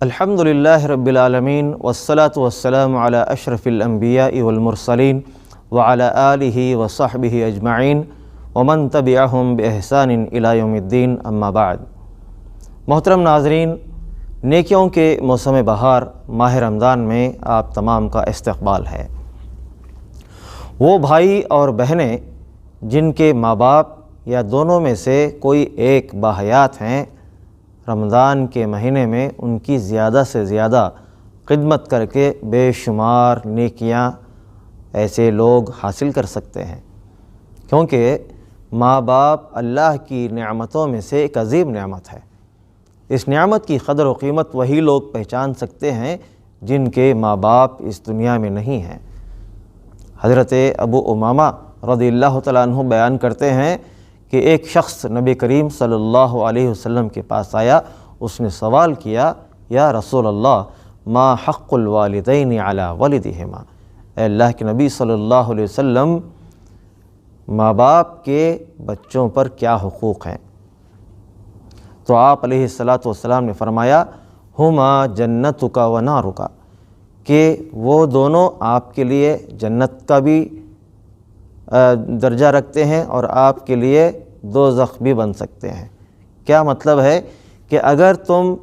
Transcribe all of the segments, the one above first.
الحمدللہ رب العالمین والصلاة والسلام علی اشرف الانبیاء والمرسلین وعلی آلہ وصحبہ اجمعین ومن تبعہم باحسان الی یوم الدین، اما بعد۔ محترم ناظرین، نیکیوں کے موسم بہار ماہ رمضان میں آپ تمام کا استقبال ہے۔ وہ بھائی اور بہنیں جن کے ماں باپ یا دونوں میں سے کوئی ایک باحیات ہیں، رمضان کے مہینے میں ان کی زیادہ سے زیادہ خدمت کر کے بے شمار نیکیاں ایسے لوگ حاصل کر سکتے ہیں، کیونکہ ماں باپ اللہ کی نعمتوں میں سے ایک عظیم نعمت ہے۔ اس نعمت کی قدر و قیمت وہی لوگ پہچان سکتے ہیں جن کے ماں باپ اس دنیا میں نہیں ہیں۔ حضرت ابو امامہ رضی اللہ تعالیٰ عنہ بیان کرتے ہیں کہ ایک شخص نبی کریم صلی اللہ علیہ وسلم کے پاس آیا، اس نے سوال کیا، یا رسول اللہ ما حق الوالدین علی ولدہما، اے اللہ کے نبی صلی اللہ علیہ وسلم، ماں باپ کے بچوں پر کیا حقوق ہیں؟ تو آپ علیہ السلام نے فرمایا، ہما جنتک و نارک، کہ وہ دونوں آپ کے لیے جنت کا بھی درجہ رکھتے ہیں اور آپ کے لیے دوزخ بھی بن سکتے ہیں۔ کیا مطلب ہے کہ اگر تم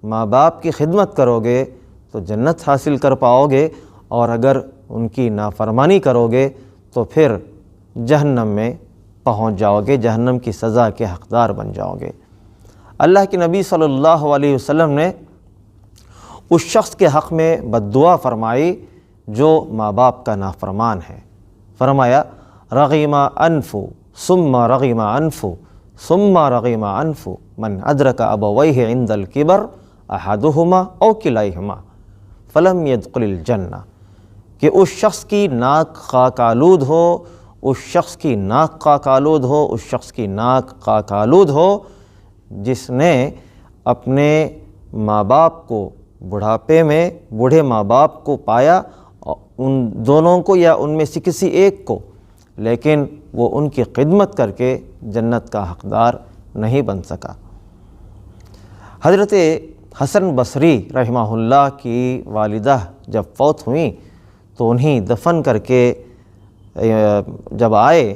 ماں باپ کی خدمت کرو گے تو جنت حاصل کر پاؤ گے، اور اگر ان کی نافرمانی کرو گے تو پھر جہنم میں پہنچ جاؤ گے، جہنم کی سزا کے حقدار بن جاؤ گے۔ اللہ کے نبی صلی اللہ علیہ وسلم نے اس شخص کے حق میں بد دعا فرمائی جو ماں باپ کا نافرمان ہے۔ فرمایا، رغم انف ثم رغم انف ثم رغم انف من ادرک ابویہ عند الکبر احدہما او کلیہما فلم یدخل الجنہ، کہ اس شخص کی ناک خاک آلود ہو، اس شخص کی ناک خاک آلود ہو، اس شخص کی ناک خاک آلود ہو جس نے اپنے ماں باپ کو بڑھاپے میں بوڑھے ماں باپ کو پایا، ان دونوں کو یا ان میں سے کسی ایک کو، لیکن وہ ان کی خدمت کر کے جنت کا حقدار نہیں بن سکا۔ حضرت حسن بصری رحمہ اللہ کی والدہ جب فوت ہوئیں تو انہیں دفن کر کے جب آئے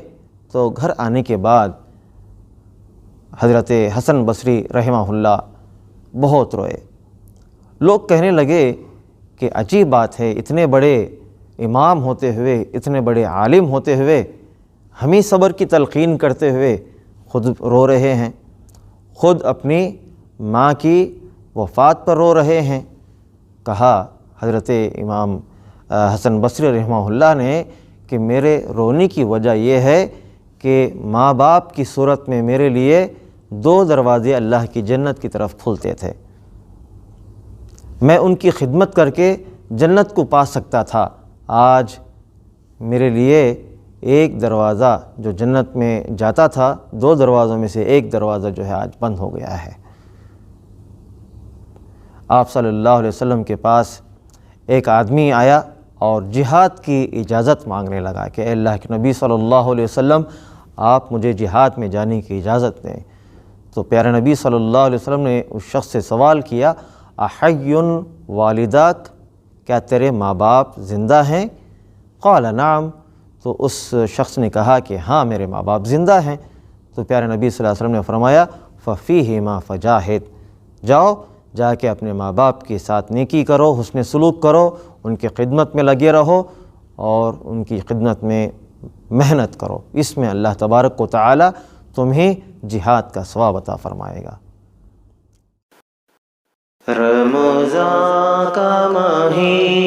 تو گھر آنے کے بعد حضرت حسن بصری رحمہ اللہ بہت روئے۔ لوگ کہنے لگے کہ عجیب بات ہے، اتنے بڑے امام ہوتے ہوئے، اتنے بڑے عالم ہوتے ہوئے، ہمیں صبر کی تلقین کرتے ہوئے خود رو رہے ہیں، خود اپنی ماں کی وفات پر رو رہے ہیں۔ کہا حضرت امام حسن بصری رحمہ اللہ نے کہ میرے رونے کی وجہ یہ ہے کہ ماں باپ کی صورت میں میرے لیے دو دروازے اللہ کی جنت کی طرف کھلتے تھے، میں ان کی خدمت کر کے جنت کو پا سکتا تھا۔ آج میرے لیے ایک دروازہ جو جنت میں جاتا تھا، دو دروازوں میں سے ایک دروازہ جو ہے آج بند ہو گیا ہے۔ آپ صلی اللہ علیہ وسلم کے پاس ایک آدمی آیا اور جہاد کی اجازت مانگنے لگا کہ اے اللہ کے نبی صلی اللہ علیہ وسلم، آپ مجھے جہاد میں جانے کی اجازت دیں۔ تو پیارے نبی صلی اللہ علیہ وسلم نے اس شخص سے سوال کیا، احی والداک، کیا تیرے ماں باپ زندہ ہیں؟ قال نعم، تو اس شخص نے کہا کہ ہاں میرے ماں باپ زندہ ہیں۔ تو پیارے نبی صلی اللہ علیہ وسلم نے فرمایا، ففیہما فجاہد، جاؤ جا کے اپنے ماں باپ کے ساتھ نیکی کرو، حسن سلوک کرو، ان کی خدمت میں لگے رہو اور ان کی خدمت میں محنت کرو، اس میں اللہ تبارک و تعالی تمہیں جہاد کا ثواب عطا فرمائے گا۔ رمضان کا مہینہ